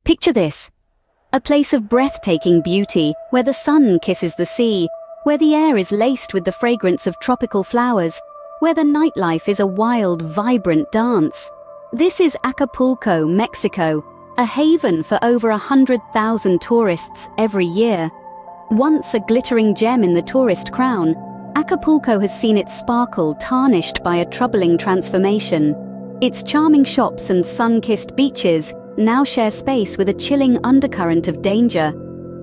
Picture this: a place of breathtaking beauty, where the sun kisses the sea, where the air is laced with the fragrance of tropical flowers, where the nightlife is a wild, vibrant dance. This is Acapulco, Mexico, a haven for over 100,000 tourists every year. Once a glittering gem in the tourist crown, Acapulco has seen its sparkle tarnished by a troubling transformation. Its charming shops and sun-kissed beaches now share space with a chilling undercurrent of danger.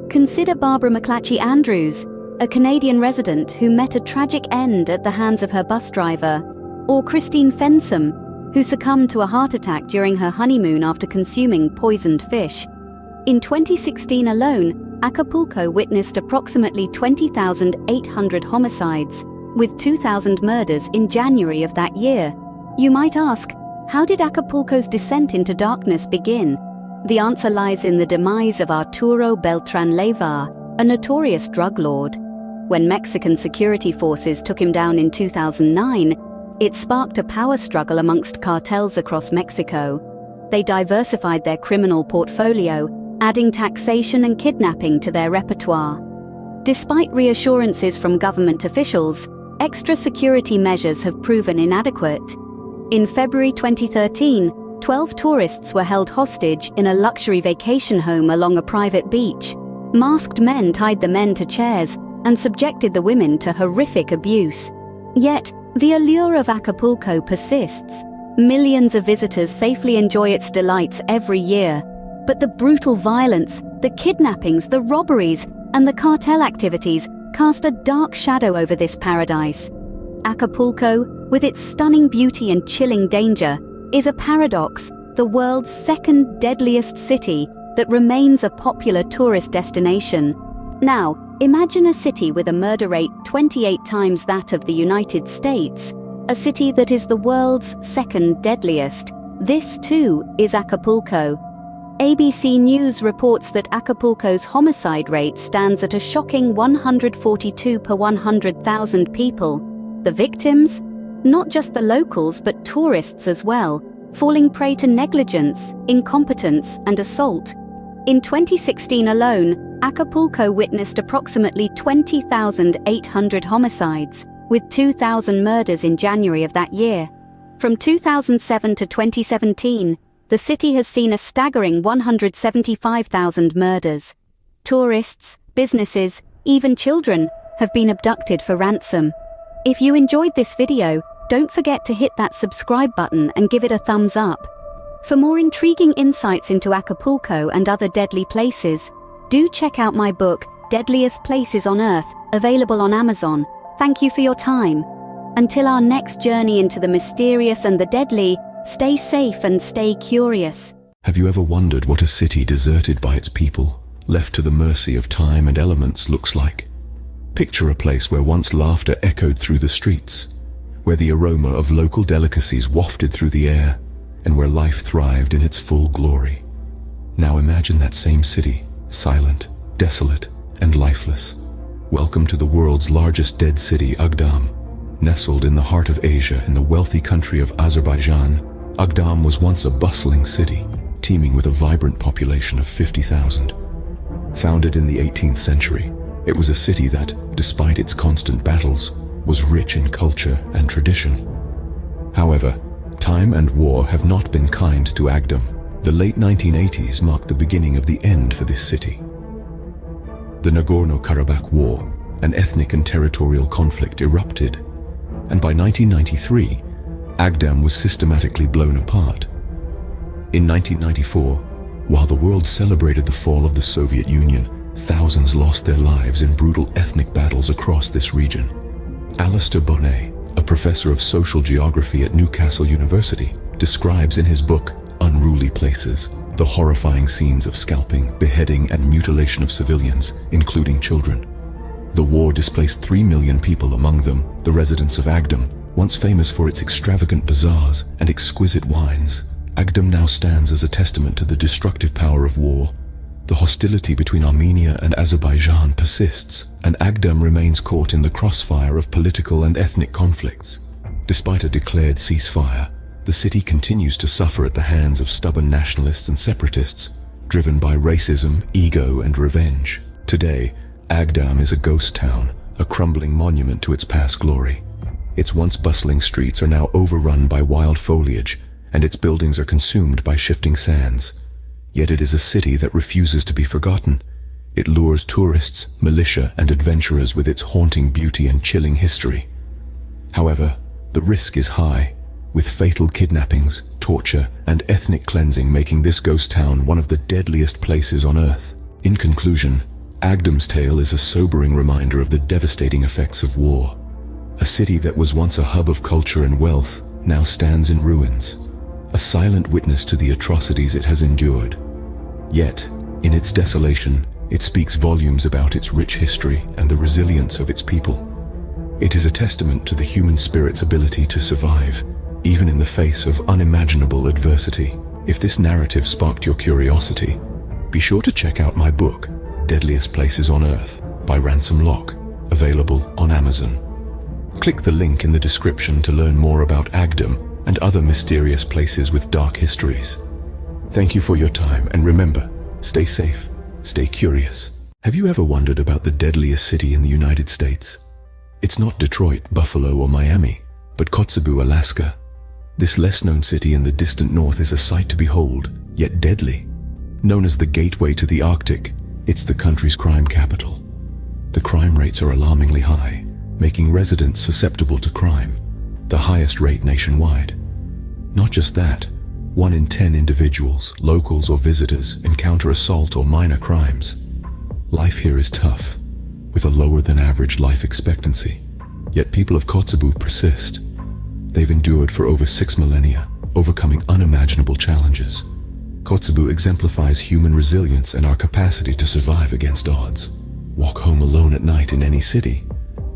Consider Barbara McClatchy Andrews, a Canadian resident who met a tragic end at the hands of her bus driver, or Christine Fensom, who succumbed to a heart attack during her honeymoon after consuming poisoned fish. In 2016 alone, Acapulco witnessed approximately 20,800 homicides, with 2,000 murders in January of that year. You might ask, how did Acapulco's descent into darkness begin? The answer lies in the demise of Arturo Beltran Leyva, a notorious drug lord. When Mexican security forces took him down in 2009, it sparked a power struggle amongst cartels across Mexico. They diversified their criminal portfolio, adding taxation and kidnapping to their repertoire. Despite reassurances from government officials, extra security measures have proven inadequate. In February 2013, 12 tourists were held hostage in a luxury vacation home along a private beach. Masked men tied the men to chairs and subjected the women to horrific abuse. Yet, the allure of Acapulco persists. Millions of visitors safely enjoy its delights every year. But the brutal violence, the kidnappings, the robberies, and the cartel activities cast a dark shadow over this paradise. Acapulco, with its stunning beauty and chilling danger, is a paradox, the world's second deadliest city that remains a popular tourist destination. Now, imagine a city with a murder rate 28 times that of the United States, a city that is the world's second deadliest. This, too, is Acapulco. ABC News reports that Acapulco's homicide rate stands at a shocking 142 per 100,000 people. The victims? Not just the locals, but tourists as well, falling prey to negligence, incompetence, and assault. In 2016 alone, Acapulco witnessed approximately 20,800 homicides, with 2,000 murders in January of that year. From 2007 to 2017, the city has seen a staggering 175,000 murders. Tourists, businesses, even children have been abducted for ransom. If you enjoyed this video, don't forget to hit that subscribe button and give it a thumbs up. For more intriguing insights into Acapulco and other deadly places, do check out my book, Deadliest Places on Earth, available on Amazon. Thank you for your time. Until our next journey into the mysterious and the deadly, stay safe and stay curious. Have you ever wondered what a city deserted by its people, left to the mercy of time and elements, looks like? Picture a place where once laughter echoed through the streets, where the aroma of local delicacies wafted through the air, and where life thrived in its full glory. Now imagine that same city, silent, desolate, and lifeless. Welcome to the world's largest dead city, Agdam. Nestled in the heart of Asia in the wealthy country of Azerbaijan, Agdam was once a bustling city, teeming with a vibrant population of 50,000. Founded in the 18th century, it was a city that, despite its constant battles, was rich in culture and tradition. However, time and war have not been kind to Agdam. The late 1980s marked the beginning of the end for this city. The Nagorno-Karabakh War, an ethnic and territorial conflict, erupted, and by 1993, Agdam was systematically blown apart. In 1994, while the world celebrated the fall of the Soviet Union, thousands lost their lives in brutal ethnic battles across this region. Alistair Bonnet, a professor of social geography at Newcastle University, describes in his book, Unruly Places, the horrifying scenes of scalping, beheading, and mutilation of civilians, including children. The war displaced 3 million people, among them the residents of Agdam. Once famous for its extravagant bazaars and exquisite wines, Agdam now stands as a testament to the destructive power of war. The hostility between Armenia and Azerbaijan persists, and Agdam remains caught in the crossfire of political and ethnic conflicts. Despite a declared ceasefire, the city continues to suffer at the hands of stubborn nationalists and separatists, driven by racism, ego, and revenge. Today, Agdam is a ghost town, a crumbling monument to its past glory. Its once bustling streets are now overrun by wild foliage, and its buildings are consumed by shifting sands. Yet it is a city that refuses to be forgotten. It lures tourists, militia, and adventurers with its haunting beauty and chilling history. However, the risk is high, with fatal kidnappings, torture, and ethnic cleansing making this ghost town one of the deadliest places on Earth. In conclusion, Agdam's tale is a sobering reminder of the devastating effects of war. A city that was once a hub of culture and wealth now stands in ruins, a silent witness to the atrocities it has endured. Yet, in its desolation, it speaks volumes about its rich history and the resilience of its people. It is a testament to the human spirit's ability to survive, even in the face of unimaginable adversity. If this narrative sparked your curiosity, be sure to check out my book, Deadliest Places on Earth, by Ransom Locke, available on Amazon. Click the link in the description to learn more about Agdam and other mysterious places with dark histories. Thank you for your time, and remember, stay safe, stay curious. Have you ever wondered about the deadliest city in the United States? It's not Detroit, Buffalo, or Miami, but Kotzebue, Alaska. This less-known city in the distant north is a sight to behold, yet deadly. Known as the gateway to the Arctic, it's the country's crime capital. The crime rates are alarmingly high, making residents susceptible to crime, the highest rate nationwide. Not just that, 1 in 10 individuals, locals or visitors, encounter assault or minor crimes. Life here is tough, with a lower than average life expectancy. Yet people of Kotzebue persist. They've endured for over 6 millennia, overcoming unimaginable challenges. Kotzebue exemplifies human resilience and our capacity to survive against odds. Walk home alone at night in any city,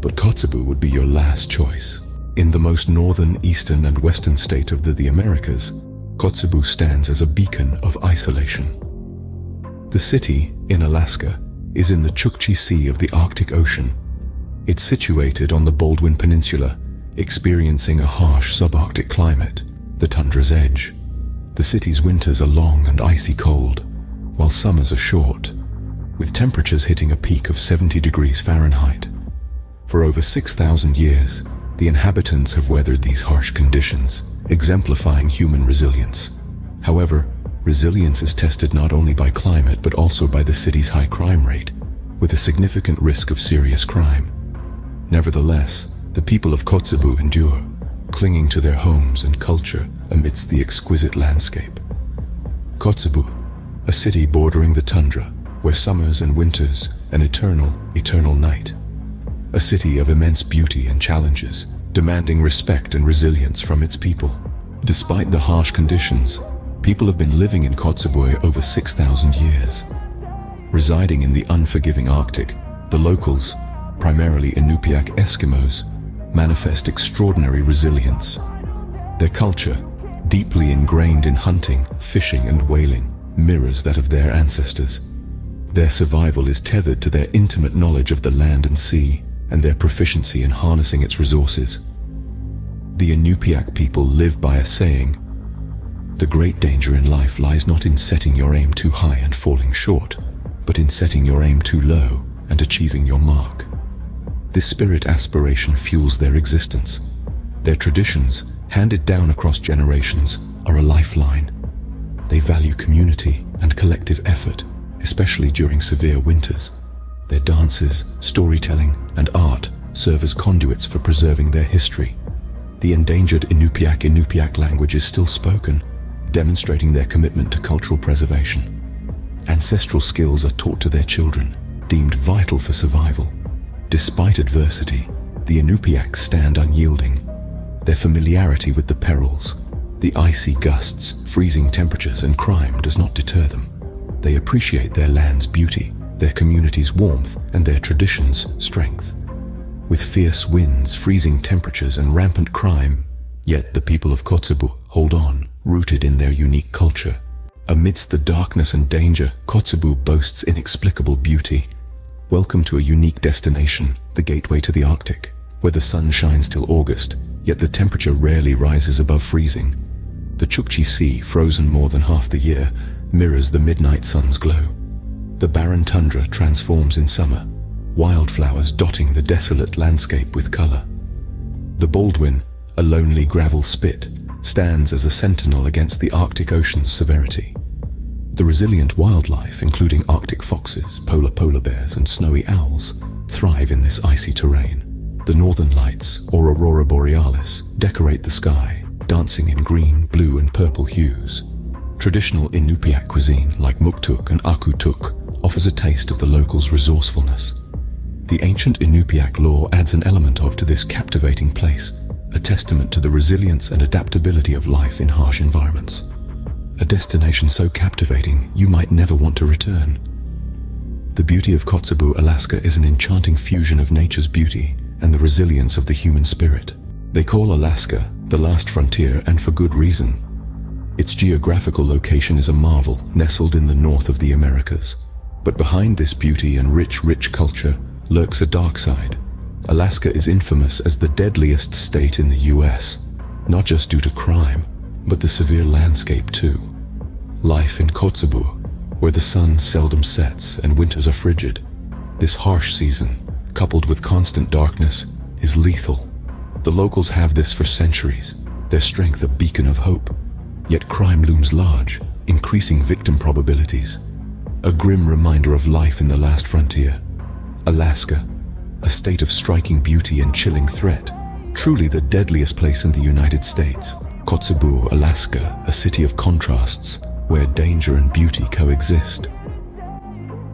but Kotzebue would be your last choice. In the most northern, eastern, and western state of the Americas, Kotzebue stands as a beacon of isolation. The city, in Alaska, is in the Chukchi Sea of the Arctic Ocean. It's situated on the Baldwin Peninsula, experiencing a harsh subarctic climate, the tundra's edge. The city's winters are long and icy cold, while summers are short, with temperatures hitting a peak of 70 degrees Fahrenheit. For over 6,000 years, the inhabitants have weathered these harsh conditions, exemplifying human resilience. However, resilience is tested not only by climate but also by the city's high crime rate, with a significant risk of serious crime. Nevertheless, the people of Kotzebue endure, clinging to their homes and culture amidst the exquisite landscape. Kotzebue, a city bordering the tundra, where summers and winters an eternal night. A city of immense beauty and challenges, demanding respect and resilience from its people. Despite the harsh conditions, people have been living in Kotzebue over 6,000 years. Residing in the unforgiving Arctic, the locals, primarily Inupiaq Eskimos, manifest extraordinary resilience. Their culture, deeply ingrained in hunting, fishing, and whaling, mirrors that of their ancestors. Their survival is tethered to their intimate knowledge of the land and sea, and their proficiency in harnessing its resources. The Inupiaq people live by a saying, "The great danger in life lies not in setting your aim too high and falling short, but in setting your aim too low and achieving your mark." This spirit aspiration fuels their existence. Their traditions, handed down across generations, are a lifeline. They value community and collective effort, especially during severe winters. Their dances, storytelling, and art serve as conduits for preserving their history. The endangered Inupiaq language is still spoken, demonstrating their commitment to cultural preservation. Ancestral skills are taught to their children, deemed vital for survival. Despite adversity, the Inupiaq stand unyielding. Their familiarity with the perils, the icy gusts, freezing temperatures, and crime does not deter them. They appreciate their land's beauty, their community's warmth, and their traditions' strength. With fierce winds, freezing temperatures, and rampant crime, yet the people of Kotzebue hold on, rooted in their unique culture. Amidst the darkness and danger, Kotzebue boasts inexplicable beauty. Welcome to a unique destination, the gateway to the Arctic, where the sun shines till August, yet the temperature rarely rises above freezing. The Chukchi Sea, frozen more than half the year, mirrors the midnight sun's glow. The barren tundra transforms in summer, wildflowers dotting the desolate landscape with color. The Baldwin, a lonely gravel spit, stands as a sentinel against the Arctic Ocean's severity. The resilient wildlife, including Arctic foxes, polar bears, and snowy owls, thrive in this icy terrain. The northern lights, or aurora borealis, decorate the sky, dancing in green, blue, and purple hues. Traditional Inupiaq cuisine, like muktuk and akutuk, offers a taste of the locals' resourcefulness. The ancient Inupiaq lore adds an element to this captivating place, a testament to the resilience and adaptability of life in harsh environments. A destination so captivating you might never want to return. The beauty of Kotzebue, Alaska is an enchanting fusion of nature's beauty and the resilience of the human spirit. They call Alaska the last frontier, and for good reason. Its geographical location is a marvel, nestled in the north of the Americas. But behind this beauty and rich culture lurks a dark side. Alaska is infamous as the deadliest state in the US, not just due to crime, but the severe landscape too. Life in Kotzebue, where the sun seldom sets and winters are frigid. This harsh season, coupled with constant darkness, is lethal. The locals have this for centuries, their strength a beacon of hope. Yet crime looms large, increasing victim probabilities. A grim reminder of life in the last frontier. Alaska, a state of striking beauty and chilling threat, truly the deadliest place in the United States. Kotzebue, Alaska, a city of contrasts, where danger and beauty coexist.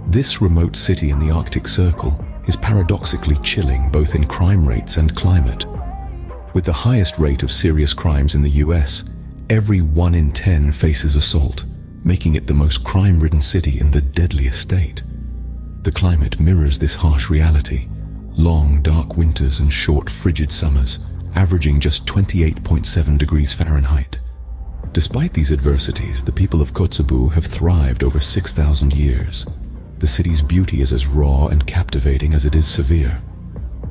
This remote city in the Arctic Circle is paradoxically chilling both in crime rates and climate. With the highest rate of serious crimes in the US, every 1 in 10 faces assault, making it the most crime-ridden city in the deadliest state. The climate mirrors this harsh reality. Long, dark winters and short, frigid summers, averaging just 28.7 degrees Fahrenheit. Despite these adversities, the people of Kotzebue have thrived over 6,000 years. The city's beauty is as raw and captivating as it is severe.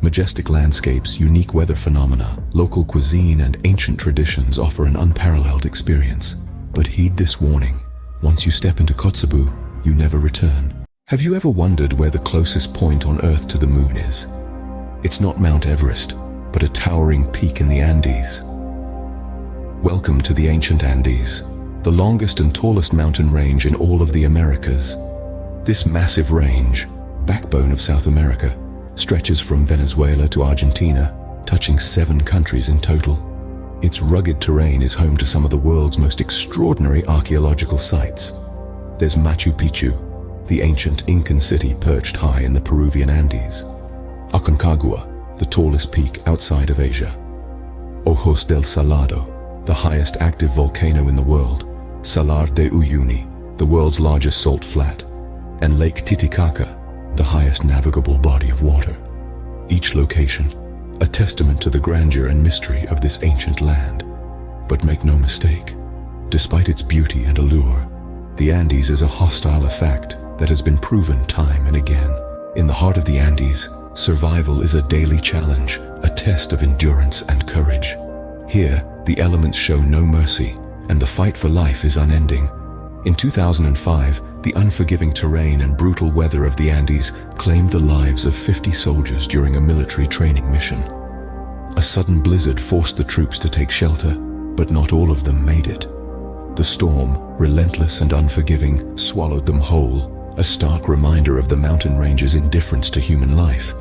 Majestic landscapes, unique weather phenomena, local cuisine, and ancient traditions offer an unparalleled experience. But heed this warning. Once you step into Kotzebue, you never return. Have you ever wondered where the closest point on Earth to the moon is? It's not Mount Everest, but a towering peak in the Andes. Welcome to the ancient Andes, the longest and tallest mountain range in all of the Americas. This massive range, backbone of South America, stretches from Venezuela to Argentina, touching 7 countries in total. Its rugged terrain is home to some of the world's most extraordinary archaeological sites. There's Machu Picchu, the ancient Incan city perched high in the Peruvian Andes. Aconcagua, the tallest peak outside of Asia. Ojos del Salado, the highest active volcano in the world. Salar de Uyuni, the world's largest salt flat. And Lake Titicaca, the highest navigable body of water. Each location, a testament to the grandeur and mystery of this ancient land. But make no mistake, despite its beauty and allure, the Andes is a hostile effect that has been proven time and again. In the heart of the Andes, survival is a daily challenge, a test of endurance and courage. Here, the elements show no mercy, and the fight for life is unending. In 2005, the unforgiving terrain and brutal weather of the Andes claimed the lives of 50 soldiers during a military training mission. A sudden blizzard forced the troops to take shelter, but not all of them made it. The storm, relentless and unforgiving, swallowed them whole, a stark reminder of the mountain range's indifference to human life.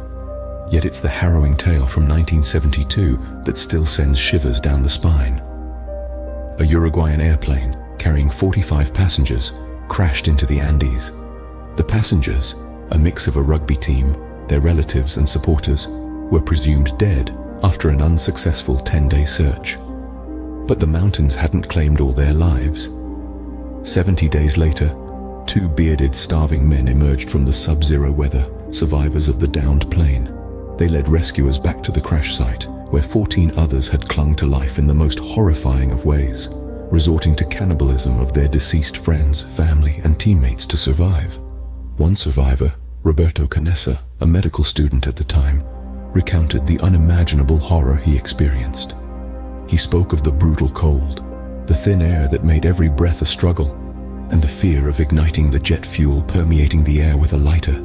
Yet it's the harrowing tale from 1972 that still sends shivers down the spine. A Uruguayan airplane, carrying 45 passengers, crashed into the Andes. The passengers, a mix of a rugby team, their relatives and supporters, were presumed dead after an unsuccessful 10-day search. But the mountains hadn't claimed all their lives. 70 days later, 2 bearded, starving men emerged from the sub-zero weather, survivors of the downed plane. They led rescuers back to the crash site, where 14 others had clung to life in the most horrifying of ways, resorting to cannibalism of their deceased friends, family, and teammates to survive. One survivor, Roberto Canessa, a medical student at the time, recounted the unimaginable horror he experienced. He spoke of the brutal cold, the thin air that made every breath a struggle, and the fear of igniting the jet fuel permeating the air with a lighter.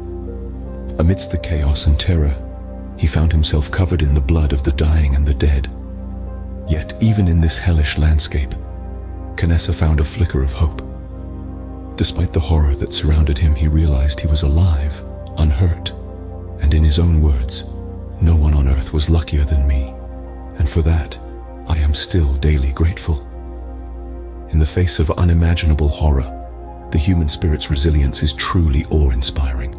Amidst the chaos and terror, he found himself covered in the blood of the dying and the dead. Yet even in this hellish landscape, Canessa found a flicker of hope. Despite the horror that surrounded him, he realized he was alive, unhurt, and in his own words, "No one on earth was luckier than me, and for that, I am still daily grateful." In the face of unimaginable horror, the human spirit's resilience is truly awe-inspiring.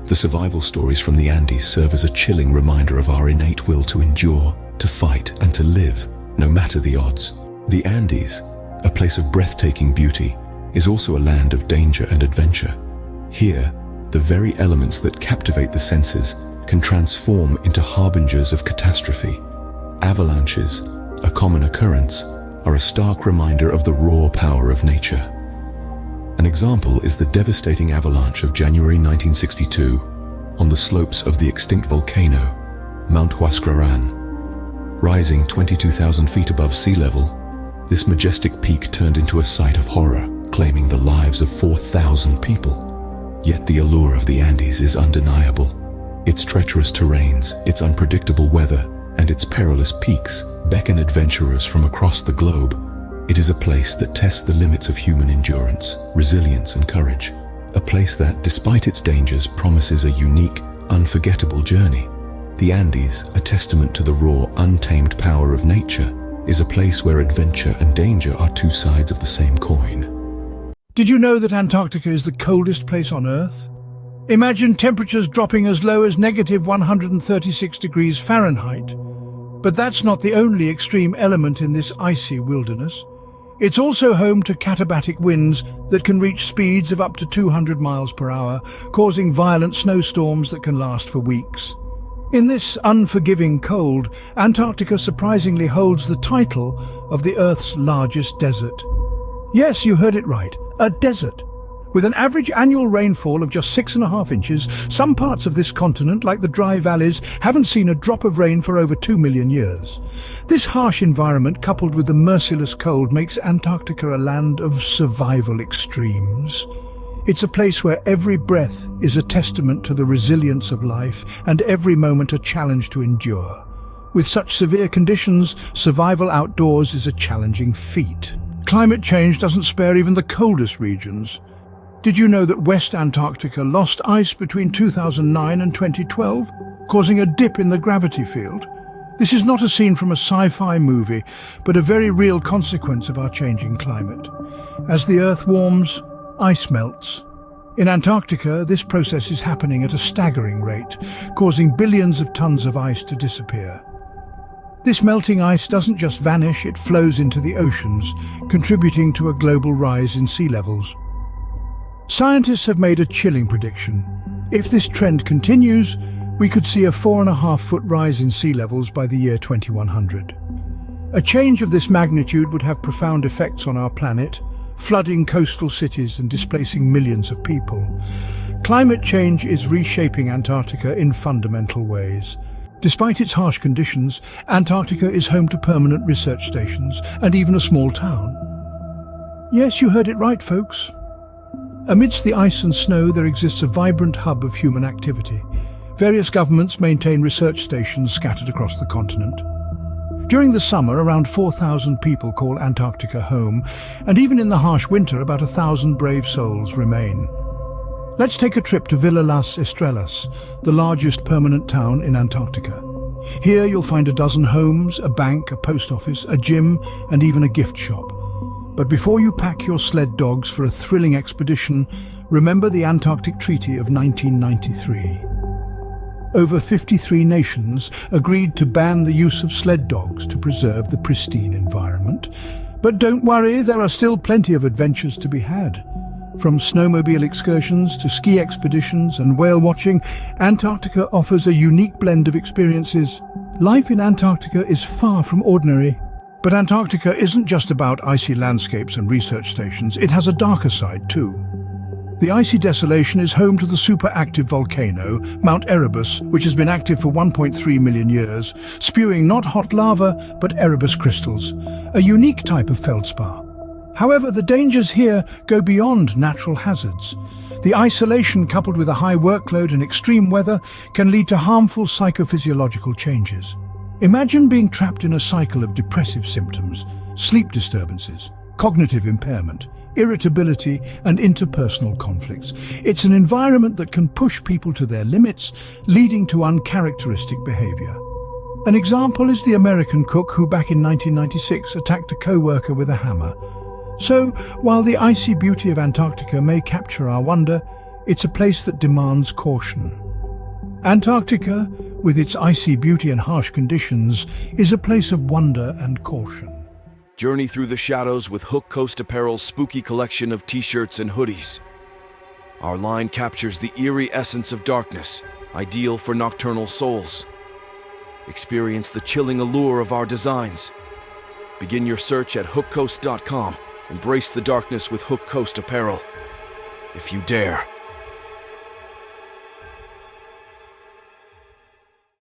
The survival stories from the Andes serve as a chilling reminder of our innate will to endure, to fight, and to live, no matter the odds. The Andes, a place of breathtaking beauty, is also a land of danger and adventure. Here, the very elements that captivate the senses can transform into harbingers of catastrophe. Avalanches, a common occurrence, are a stark reminder of the raw power of nature. An example is the devastating avalanche of January 1962 on the slopes of the extinct volcano, Mount Huascarán. Rising 22,000 feet above sea level, this majestic peak turned into a sight of horror, claiming the lives of 4,000 people. Yet the allure of the Andes is undeniable. Its treacherous terrains, its unpredictable weather, and its perilous peaks beckon adventurers from across the globe. It is a place that tests the limits of human endurance, resilience, and courage. A place that, despite its dangers, promises a unique, unforgettable journey. The Andes, a testament to the raw, untamed power of nature, is a place where adventure and danger are two sides of the same coin. Did you know that Antarctica is the coldest place on Earth? Imagine temperatures dropping as low as -136 degrees Fahrenheit. But that's not the only extreme element in this icy wilderness. It's also home to katabatic winds that can reach speeds of up to 200 miles per hour, causing violent snowstorms that can last for weeks. In this unforgiving cold, Antarctica surprisingly holds the title of the Earth's largest desert. Yes, you heard it right, a desert. With an average annual rainfall of just 6.5 inches, some parts of this continent, like the dry valleys, haven't seen a drop of rain for over 2 million years. This harsh environment, coupled with the merciless cold, makes Antarctica a land of survival extremes. It's a place where every breath is a testament to the resilience of life and every moment a challenge to endure. With such severe conditions, survival outdoors is a challenging feat. Climate change doesn't spare even the coldest regions. Did you know that West Antarctica lost ice between 2009 and 2012, causing a dip in the gravity field? This is not a scene from a sci-fi movie, but a very real consequence of our changing climate. As the Earth warms, ice melts. In Antarctica, this process is happening at a staggering rate, causing billions of tons of ice to disappear. This melting ice doesn't just vanish, it flows into the oceans, contributing to a global rise in sea levels. Scientists have made a chilling prediction. If this trend continues, we could see a 4.5-foot rise in sea levels by the year 2100. A change of this magnitude would have profound effects on our planet, flooding coastal cities and displacing millions of people. Climate change is reshaping Antarctica in fundamental ways. Despite its harsh conditions, Antarctica is home to permanent research stations and even a small town. Yes, you heard it right, folks. Amidst the ice and snow, there exists a vibrant hub of human activity. Various governments maintain research stations scattered across the continent. During the summer, around 4,000 people call Antarctica home, and even in the harsh winter, about 1,000 brave souls remain. Let's take a trip to Villa Las Estrellas, the largest permanent town in Antarctica. Here you'll find a dozen homes, a bank, a post office, a gym, and even a gift shop. But before you pack your sled dogs for a thrilling expedition, remember the Antarctic Treaty of 1993. Over 53 nations agreed to ban the use of sled dogs to preserve the pristine environment. But don't worry, there are still plenty of adventures to be had. From snowmobile excursions to ski expeditions and whale watching, Antarctica offers a unique blend of experiences. Life in Antarctica is far from ordinary. But Antarctica isn't just about icy landscapes and research stations, it has a darker side too. The icy desolation is home to the superactive volcano, Mount Erebus, which has been active for 1.3 million years, spewing not hot lava, but Erebus crystals, a unique type of feldspar. However, the dangers here go beyond natural hazards. The isolation coupled with a high workload and extreme weather can lead to harmful psychophysiological changes. Imagine being trapped in a cycle of depressive symptoms, sleep disturbances, cognitive impairment, irritability, and interpersonal conflicts. It's an environment that can push people to their limits, leading to uncharacteristic behavior. An example is the American cook who back in 1996 attacked a co-worker with a hammer. So, while the icy beauty of Antarctica may capture our wonder, it's a place that demands caution. Antarctica, with its icy beauty and harsh conditions, is a place of wonder and caution. Journey through the shadows with Hook Coast Apparel's spooky collection of t-shirts and hoodies. Our line captures the eerie essence of darkness, ideal for nocturnal souls. Experience the chilling allure of our designs. Begin your search at hookcoast.com. Embrace the darkness with Hook Coast Apparel. If you dare.